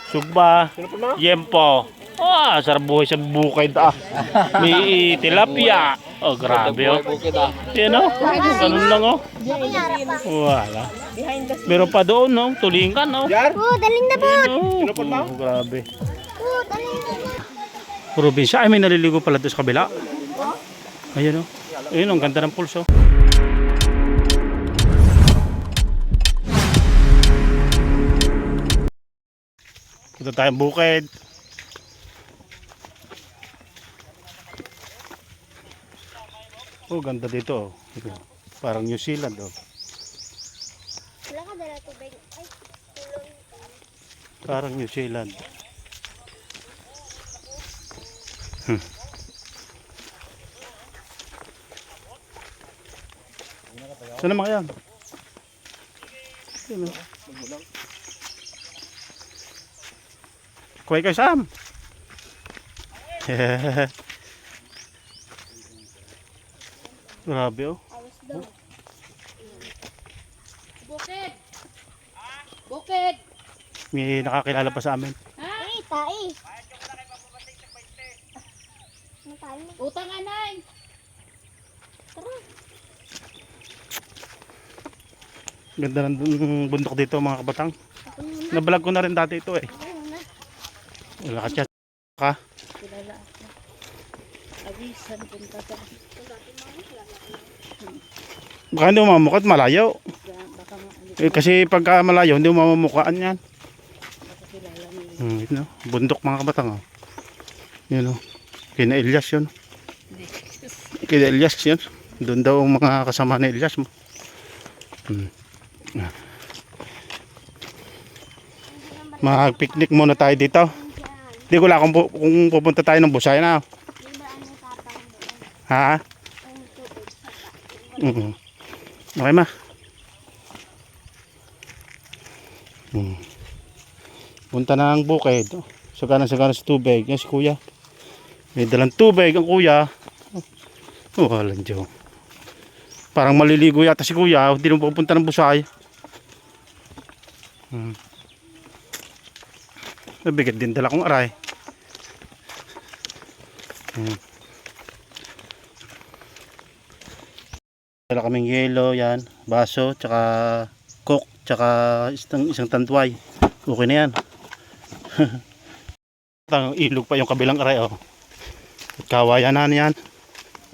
Sugba, yempo. Ah, sarap buhay sa bukid ah. May tilapia. Oh, grabe oh. Yan oh. Ganun lang oh. Wala. Meron pa doon no, tulingan no. Daling na po. Oh, grabe. Probinsya, ay may naliligo pala doon sa kabila. Ayun oh. Ayun, ang ganda ng pulso. Ito tayong bukid. Oh, ganda dito. Oh. Parang New Zealand. Oh. Wala ka dala tubig. Ay, tulong. Parang New Zealand. Saan naman yan? Yan, oh. Kuhay ka, Sam. Grabe oh. Bukid. Bukid. May nakakilala pa sa amin. Ay, tae. Utang anay. Ganda ng bundok dito mga kabatang. Nabalag ko na rin dati ito eh. Wala ka chat ka. Kilala ako. Awisan punta sa. Baka hindi mamamukha at malayo. Eh, kasi pagka malayo hindi mamamukhaan yan. Ito, bundok mga kabatang oh. Yun oh. Kina Elias yun. Kina Elias yun. Doon daw ang mga kasama ni Elias mo. Mag-picnic muna tayo dito. Hindi ko lang kung pupunta tayo ng Busay na. Ha? Okay ma. Punta na ang bukid. Sagana sa tubig. Yan si kuya. May dalang tubig ang kuya. Oh, walang Diyo. Parang maliligo yata si kuya. Hindi na pupunta ng Busay. Mabigat din dala kong aray. Dala kaming yelo, yan, baso, tsaka coke, tsaka isang tantway. Okay na yan. Ilog pa yung kabilang aray oh. Kawayan na yan.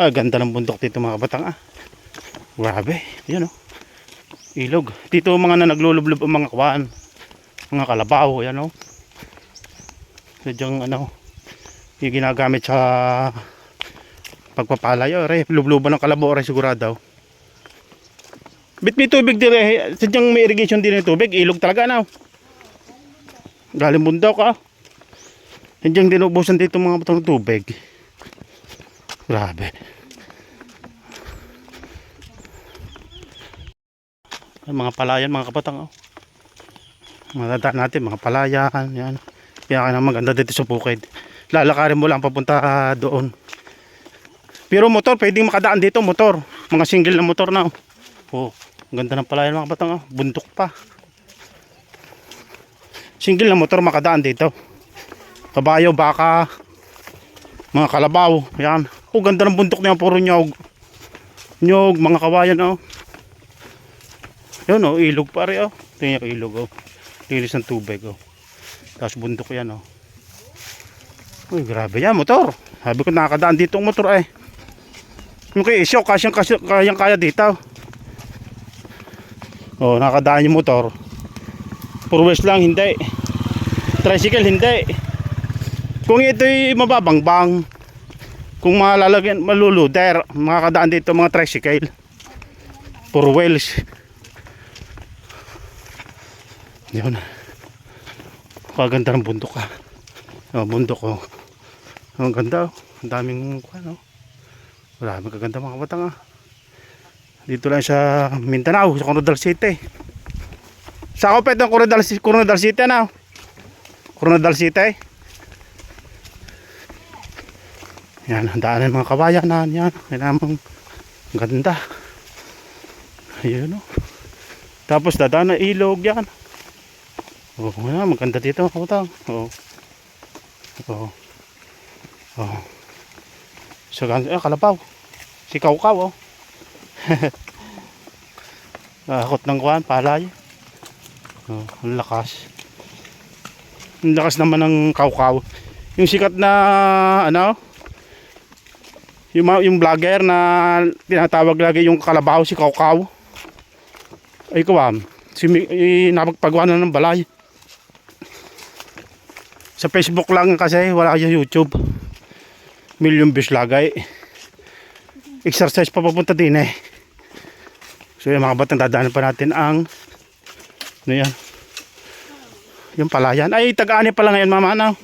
Ah, ganda ng bundok dito mga kabatang ah. Grabe, yan oh. Ilog. Dito mga na naglulublob ang mga kawan. Mga kalabaw, yan oh. Sadyang ano, yung ginagamit sa pagpapalay oh, lubluban ng kalabaw rin sigurado. Bit may tubig din eh, sadyang may irrigation din ng tubig, ilog talaga na. Galing bundok ah. Sadyang dinubusan dito mga batong tubig. Grabe. Mga palayan mga kapatang oh. Matandaan natin mga palayan, yan. Kaya maganda dito sa bukid. Lalakarin mo lang papunta doon. Pero motor, pwedeng makadaan dito, motor. Mga single na motor na. Oh, ganda ng palayan mga batang. Oh. Bundok pa. Single na motor makadaan dito. Kabayo, baka, mga kalabaw. Yan. Oh, ganda ng bundok niya, puro nyog. Nyog, mga kawayan. Oh. Yun, oh, ilog pa rin. Oh. Tingnan ko ilog. Oh. Linis ng tubig. Oh. Tapos bundok yan oh. Uy, grabe yan motor. Sabi ko nakakadaan dito ang motor eh. Yung kay Isyo, kayang kaya dito. Oh, nakakadaan yung motor. Puro west lang, hindi. Tricycle, hindi. Kung ito'y mababangbang, kung malalagyan, maluluder, makakadaan dito mga tricycle. Puro wheels. Yun. Kaganda ng bundok ah. Oh, bundok oh. Ang ganda oh. Ang daming ano. Maraming kaganda mga kabatang ah. Dito lang sa Mindanao, sa Coronadal City. Sa kopet ng Coronadal City na. Coronadal City. Yan, ang daan ng mga kabayanan yan. Ang ganda. Ayun oh. Tapos dadaan na ilog yan. Oh, wala, maganda dito, kabutang. Oh. Oh. Oh. So, kalabaw. Si Kaukaw, oh. Akot ng kuhan, palay. Oh, ang lakas. Ang lakas naman ng Kaukaw. Yung sikat na, ano, yung vlogger na tinatawag lagi yung kalabaw, si Kaukaw. Ay, kuwam. Napagpagawa na ng balay. Sa Facebook lang kasi, wala yung YouTube. Million views lagay. Exercise pa papunta din eh. So yung mga batang dadaanan pa natin ang ano yan? Yung palayan. Ay, tag-ani pala ngayon mama na.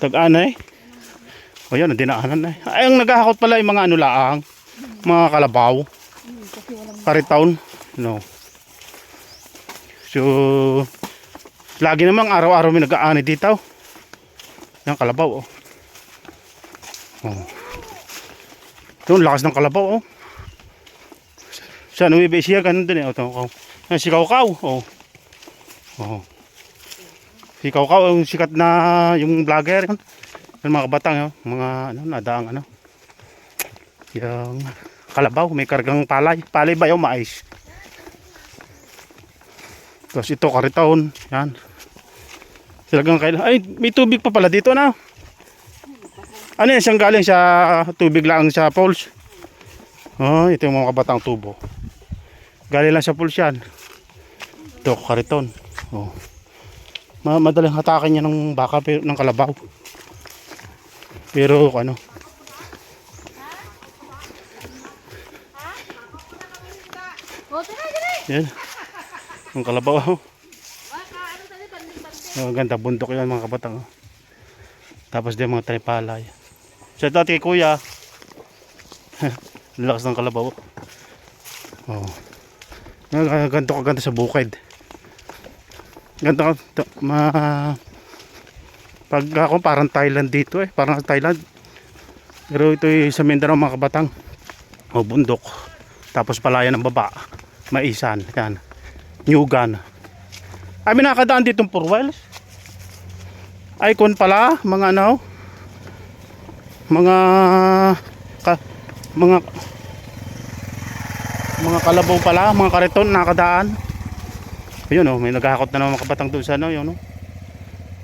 Tag-ani. O yan, dinaanan na eh. Ay, ang naghahakot pala yung mga ano laang. Mga kalabaw. Karitaon. No. So, lagi namang araw-araw may nag-aani dito. Yan, kalabaw oh. Oh. Ito, lakas ng kalabaw oh. Sa Nueva Ecija, ganun din eh. Oh, si Kaukaw oh. Oh. Si Kaukaw yung sikat na yung vlogger. Yung mga kabatang oh. Mga ano, nadaang ano. Yung kalabaw, may kargang palay. Palay ba yung mais? Tapos ito, karitaon. Yan. Talagang kailangan. Ay, may tubig pa pala dito na. Ano yan? Siyang galing sa tubig lang sa falls. Oh, ito yung mga kabatang tubo. Galing lang sa falls yan. Ito, kariton. Oh. Madaling hatakin niya ng baka, ng kalabaw. Pero ano. Yan. Ang kalabaw oh. Ang ganda bundok yan mga kabatang oh. Tapos din mga tripalay. Shout out kay kuya. Lakas ng kalabaw oh. Ganito kaganda sa bukid. Ganito pag ako parang Thailand dito eh. Parang Thailand. Pero ito sa Mindanao mga kabatang oh, bundok. Tapos palayan ng baba. Maisan. Yan. Nyugan. Ay, may nakadaan ditong 4 wheels. Icon pala, mga ano, mga kalabaw pala, mga kariton nakadaan. Ayun oh, may naghahakot na naman mga kabatang doon sa ano, yun oh.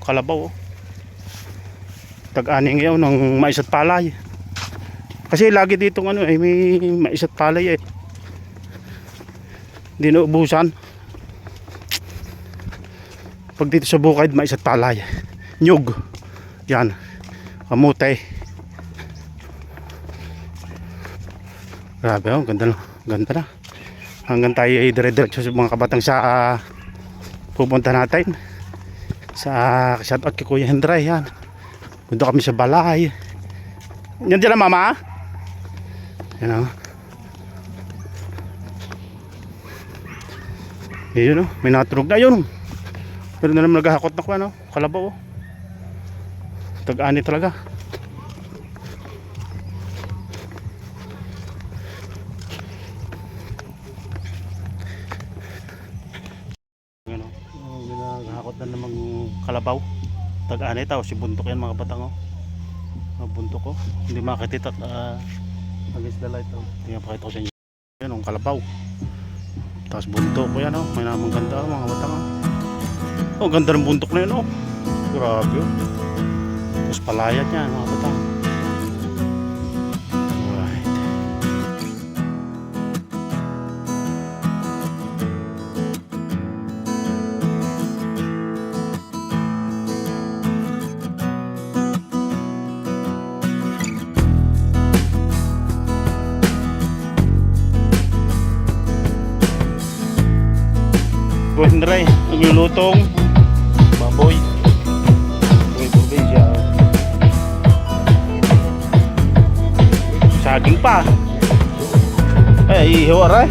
Kalabaw oh. Tag-aning yun ng mais at palay. Kasi lagi ditong ano eh, may mais at palay eh. Hindi naubusan. Pag dito sa bukid, mais at palay. Nyug. Yan. Kamote. Grabe oh, ganda na. Ganda na. Hanggang tayo ay dire-diretso sa mga kabatang sa pupunta natin. Sa shoutout kay Kuya Hendray. Yan. Punta kami sa balay. Yan dyan lang mama. Yan oh. Yun oh. May natunog na yun. Pero na naman naghahakot na ko ano. Kalabaw oh. Tag-ani talaga. Ano, naghahakot na namang kalabaw. Tag-ani tao si buntok yan mga batang oh. Buntok oh. Hindi makakita against the light oh. Tingnan pakita ko sa inyo. Yan ang kalabaw. Tapos buntok ko yan oh. May namang ganda oh, mga batang oh. Oh, ganda ng buntok na yan oh. Grabe oh. Tapos palayat niya mga batang. Alright. Hendray, naglulutong baboy. Saging pa. Ay, ihaw aray.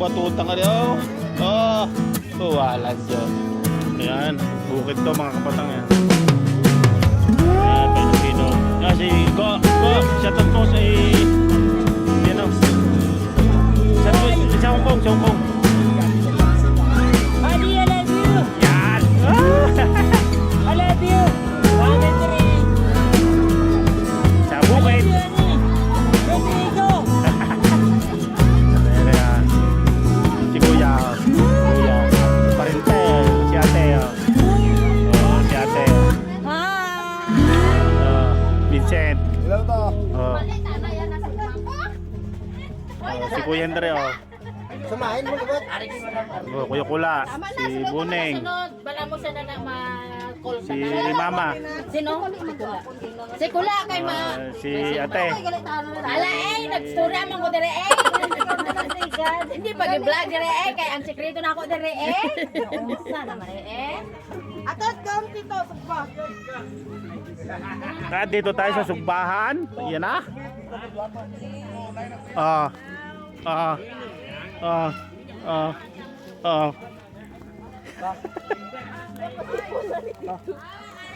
batutang ka rin. Oh, walang Diyos. Ayan, bukid to mga kapatang yan. Ayan, Pilipino. Ah, si Go, shoutout mo sa yan o. Sa Hong Kong, sa Hong Kong. Adi, I love you. Yan! I love you. Bakit rin? Sa bukid. Rodrigo. Ayan. Si Kuya. Kuya. Parintel. Si ate. Oh, si ate. Vincent. Oh. Si Kuya Andre. Oh. Samahin mo ba? Oh, Kuya Kula. Si Buneng. Sunod, bala mo siya na ma-call Si Mama. Sino? Si Kula kay ma... Si ate. Ala nag-story mo ko dire Hindi pag-vlog dire kay ang sekreto na ako dire Unsa naman Atot kom tito sugba. Dito tayo sa Sugbahan. Yan na.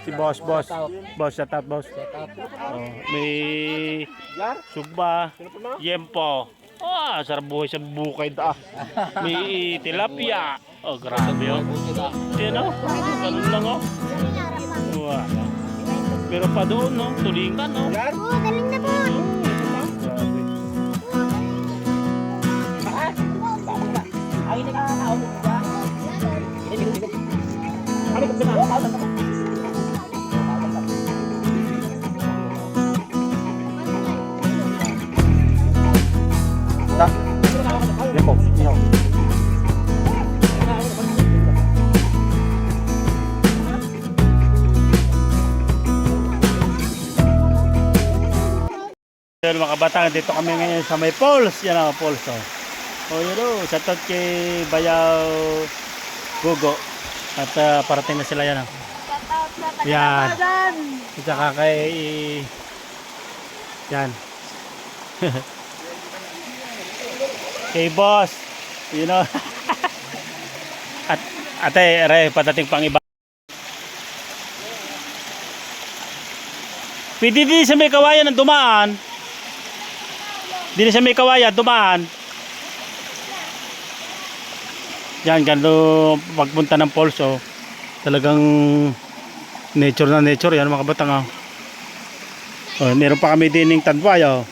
Si boss. Boss, shout out, boss. May sugba, yempo. Sarap buhay sa bukid May tilapia. Oh, grabe oh. Yan oh. Ganun lang oh. Pero pa doon no, tulingan no. Oh, galing na po. Grabe. Ay nakakaupo ba? Ano ko pinakaupo? Yan mga batang, dito kami ngayon sa may falls. Yan ang falls oh. Oh yun oh, shoutout kay Bayaw Gugo. At parating na sila yan oh. Yan. At saka kay yan. Kay boss. You know. At ate, are patating pang iba. Pwede din sa may kawayan ng dumaan. Dito sa may kawayan, dumaan. Yan, gano'n pagpunta ng falls, oh. Talagang nature na nature, yan mga batang, oh. Oh, meron pa kami din ng tanway, oh.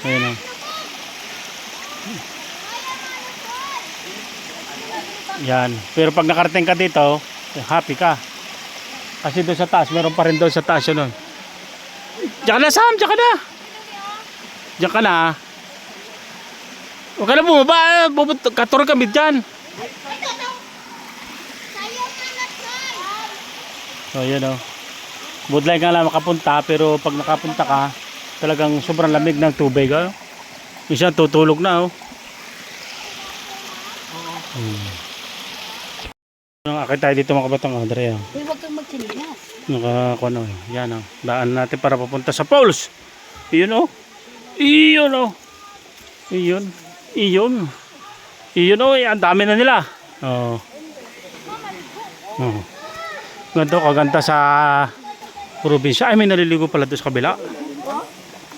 Ayan, oh. Yan, pero pag nakarating ka dito, happy ka. Kasi doon sa taas, meron pa rin doon sa taas yun, oh. Diyan ka na, Sam, diyan ka na. Diyan ka na. Huwag ka na bumaba. Katur kami dyan. So yan o. Budlay nga lang makapunta. Pero pag nakapunta ka, talagang sobrang lamig ng tubig. Oh. Minsan tutulog na. Oh. Akit tayo dito mga kabatang Andre. Huwag kang magsinilas. Nakakuha na. Yan o. Daan natin para papunta sa falls. Iyon o. Iyon o. Iyon. Iyon o. Ang dami na nila. Oh. Oh. Ganito kaganda sa probinsya. Ay may naliligo pala doon sa kabila.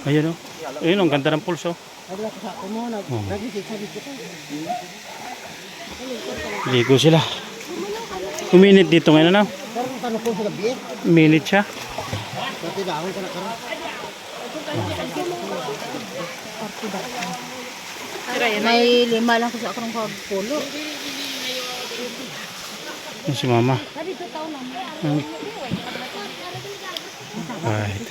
Ayun o. Ayun ang ganda ng pulso. Oh. Ligo sila. Uminit dito ngayon na. Uminit siya. May 5 lang kasi ako ng polo. Yan si mama. Right.